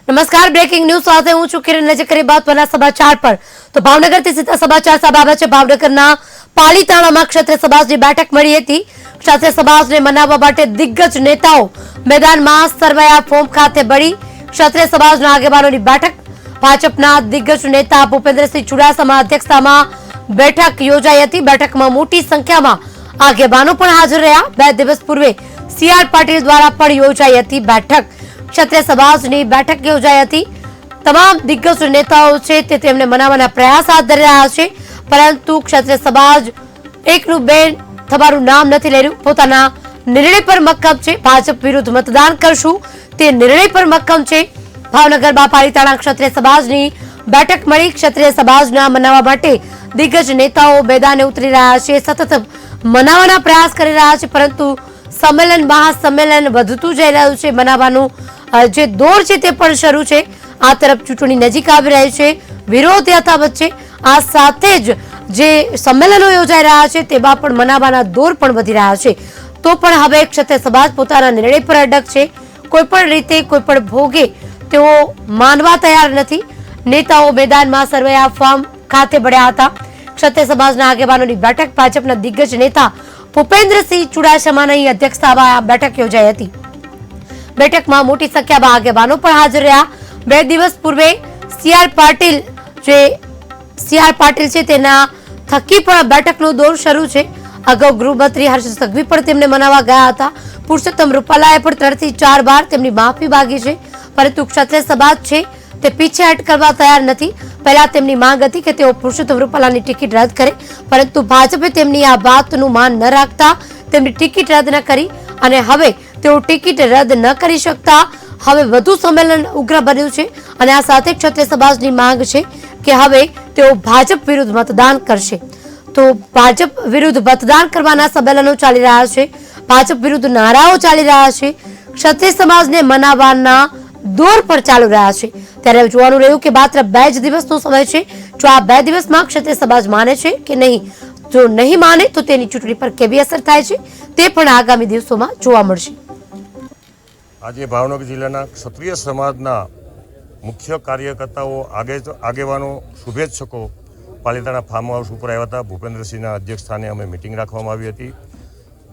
नमस्कार, breaking news साथ हूं છું કિરણ। નજર કરી બાદ પરના સમાચાર પર તો ભાવનગરથી સીધા સમાચાર સામે આવ્યા છે। ભાવનગરના પાલીતાણામાં ક્ષત્રિય સમાજની બેઠક મળી હતી। ક્ષત્રિય સમાજને મનાવવા માટે દિગ્ગજ નેતાઓ મેદાનમાં સરવૈયા ફોર્મ ખાતે બળી ક્ષત્રિય સમાજના આગેવાનોની બેઠક। ભાજપના દિગ્ગજ નેતા ભૂપેન્દ્રસિંહ ચુડાસમા અધ્યક્ષતામાં બેઠક યોજાઈ હતી। બેઠકમાં મોટી સંખ્યામાં આગેવાનો પણ હાજર રહ્યા। 2 દિવસ પૂર્વે સીઆર પાટીલ દ્વારા પણ યોજાઈ હતી બેઠક। ક્ષત્રિય સમાજની બેઠક યોજાઈ હતી। તમામ દિગ્ગજ નેતાઓ છે તે તેમને મનાવવાના પ્રયાસ હાથ ધરી રહ્યા છે, પરંતુ ક્ષત્રિય સમાજ એકનું બેન તમારું નામ નથી લઈ રહ્યું। પોતાના નિર્ણય પર મક્કમ છે। ભાજપ વિરુદ્ધ મતદાન કરશું તે નિર્ણય પર મક્કમ છે। ભાવનગરમાં પાલીતાણા ક્ષત્રિય સમાજની બેઠક મળી। ક્ષત્રિય સમાજના મનાવવા માટે દિગ્ગજ નેતાઓ મેદાને ઉતરી રહ્યા છે, સતત મનાવવાના પ્રયાસ કરી રહ્યા છે, પરંતુ સંમેલન મહાસંમેલન વધતું જઈ રહ્યું છે। મનાવવાનું જે દોર છે તે પણ શરૂ છે। આ તરફ ચૂંટણી નજીક આવી રહી છે, વિરોધ યથાવત છે। આ સાથે જ જે સંમેલનો યોજાઈ રહ્યા છે તેમાં પણ મનાવવાના દોર પણ વધી રહ્યા છે। તો પણ હવે ક્ષત્રિય સમાજ પોતાના નિર્ણય પર અડગ છે। કોઈ પણ રીતે કોઈ પણ ભોગે તેઓ માનવા તૈયાર નથી। નેતાઓ મેદાનમાં સરવૈયા ફોર્મ ખાતે બળ્યા હતા। ક્ષત્રિય સમાજના આગેવાનોની બેઠક ભાજપના દિગ્ગજ નેતા ભૂપેન્દ્રસિંહ ચુડાસમાની અધ્યક્ષતામાં આ બેઠક યોજાઈ હતી। બેઠકમાં મોટી સંખ્યામાં આગેવાનો પણ હાજર રહ્યા। 2 દિવસ પૂર્વે સીઆર પાટીલ છે તેના થકી પણ બેઠકનો દોર શરૂ છે। અગાઉ ગૃહમંત્રી હર્ષ સંઘવી પણ તેમને મનાવવા ગયા હતા। પુરુષોત્તમ રૂપાલાએ પણ 3 થી 4 વાર તેમની માફી માંગી છે, પરંતુ ક્ષત્રિય સમાજ છે તે પીછેહટ કરવા તૈયાર નથી। પહેલા તેમની માંગ હતી કે તેઓ પુરુષોત્તમ રૂપાલાની ટિકિટ રદ કરે, પરંતુ ભાજપે તેમની આ વાતનું માન ન રાખતા તેમની ટિકિટ રદ ન કરી અને હવે તેઓ ટિકિટ રદ ન કરી શકતા હવે વધુ સંમેલન ઉગ્ર બન્યું છે અને આ સાથે ક્ષત્રિય સમાજની માંગ છે કે હવે તેઓ ભાજપ વિરુદ્ધ મતદાન કરશે। તો ભાજપ વિરુદ્ધ મતદાન કરવાના સંમેલનો ચાલી રહ્યા છે, ભાજપ વિરુદ્ધ નારાઓ ચાલી રહ્યા છે, ક્ષત્રિય સમાજને મનાવવાના દોર પર ચાલુ રહ્યા છે। ત્યારે જોવાનું રહ્યું કે માત્ર 2 જ દિવસનો સમય છે, જો આ 2 દિવસમાં ક્ષત્રિય સમાજ માને છે કે નહીં। જો નહીં માને તો તેની ચૂંટણી પર કેવી અસર થાય છે તે પણ આગામી દિવસોમાં જોવા મળશે। આજે ભાવનગર જિલ્લાના ક્ષત્રિય સમાજના મુખ્ય કાર્યકર્તાઓ આગેવાનો શુભેચ્છકો પાલીતાણા ફાર્મ હાઉસ ઉપર આવ્યા હતા। ભૂપેન્દ્રસિંહના અધ્યક્ષસ્થાને અમે મિટિંગ રાખવામાં આવી હતી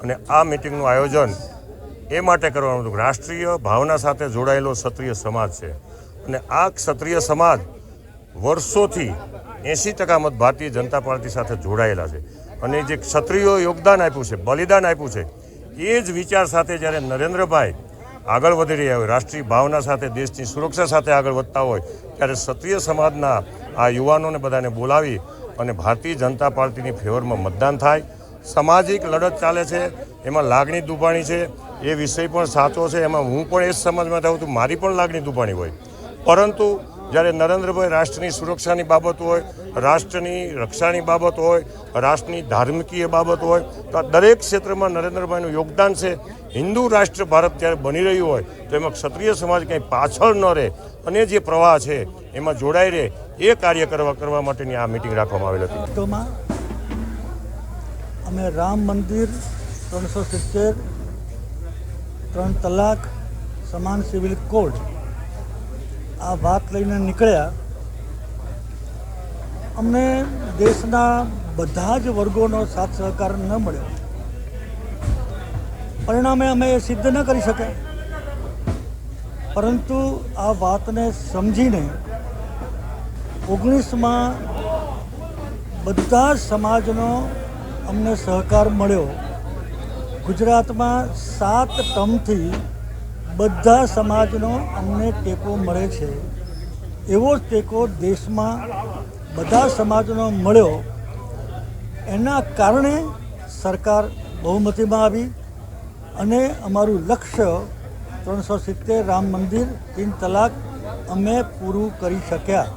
અને આ મિટિંગનું આયોજન એ માટે કરવાનું હતું, રાષ્ટ્રીય ભાવના સાથે જોડાયેલો ક્ષત્રિય સમાજ છે અને આ ક્ષત્રિય સમાજ વર્ષોથી 80% મત ભારતીય જનતા પાર્ટી સાથે જોડાયેલા છે અને જે ક્ષત્રિયો યોગદાન આપ્યું છે, બલિદાન આપ્યું છે, એ જ વિચાર સાથે જ્યારે નરેન્દ્રભાઈ આગળ વધી રહ્યા હોય, રાષ્ટ્રીય ભાવના સાથે દેશની સુરક્ષા સાથે આગળ વધતા હોય, ત્યારે ક્ષત્રિય સમાજના આ યુવાનોને બધાને બોલાવી અને ભારતીય જનતા પાર્ટીની ફેવરમાં મતદાન થાય। સામાજિક લડત ચાલે છે, એમાં લાગણી દુભાણી છે, એ વિષય પણ સાચો છે। એમાં હું પણ એ જ સમાજમાં થાઉં છું, મારી પણ લાગણી દુભાણી હોય, પરંતુ જ્યારે નરેન્દ્રભાઈ રાષ્ટ્રની સુરક્ષાની બાબત હોય, રાષ્ટ્રની રક્ષાની બાબત હોય, રાષ્ટ્રની ધાર્મિકીય બાબત હોય, તો આ દરેક ક્ષેત્રમાં નરેન્દ્રભાઈનું યોગદાન છે। હિન્દુ રાષ્ટ્ર ભારત જ્યારે બની રહ્યું હોય તો એમાં ક્ષત્રિય સમાજ કંઈ પાછળ ન રહે અને જે પ્રવાહ છે એમાં જોડાઈ રહે, એ કાર્ય કરવા માટેની આ મિટિંગ રાખવામાં આવેલી હતી। અમે રામ મંદિર 370, 3 તલાક, સમાન સિવિલ કોડ આ વાત લઈને નીકળ્યા। અમને દેશના બધા જ વર્ગોનો સાથ સહકાર ન મળ્યો, પરિણામે અમે એ સિદ્ધ ન કરી શક્યા, પરંતુ આ વાતને સમજીને 19માં બધા સમાજનો અમને સહકાર મળ્યો। ગુજરાતમાં 7 ટર્મથી બધા સમાજનો અમને ટેકો મળે છે, એવો જ ટેકો દેશમાં બધા સમાજનો મળ્યો। એના કારણે સરકાર બહુમતીમાં આવી અને અમારું લક્ષ્ય 370 રામ મંદિર 3 તલાક અમે પૂરું કરી શક્યા।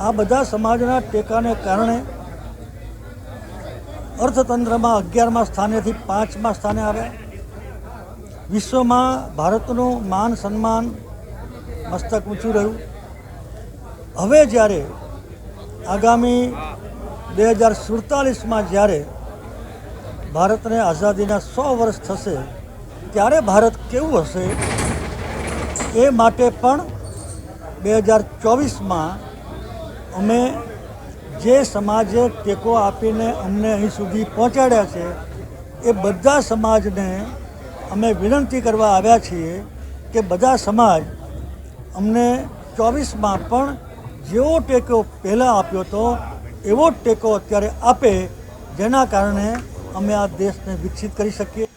આ બધા સમાજના ટેકાને કારણે અર્થતંત્રમાં 11મા સ્થાનેથી 5મા સ્થાને આવ્યા। વિશ્વમાં ભારતનું માન સન્માન મસ્તક ઊંચું રહ્યું। હવે જ્યારે આગામી 2047માં જ્યારે ભારતને આઝાદીના 100 વર્ષ થશે ત્યારે ભારત કેવું હશે એ માટે પણ 2024માં અમે જે સમાજે ટેકો આપીને અમને અહીં સુધી પહોંચાડ્યા છે એ બધા સમાજને અમે વિનંતી કરવા આવ્યા છીએ કે બધા સમાજ અમને 24માં પણ જેવો ટેકો પહેલાં આપ્યો હતો એવો જ ટેકો અત્યારે આપે, જેના કારણે અમે આ દેશને વિકસિત કરી શકીએ.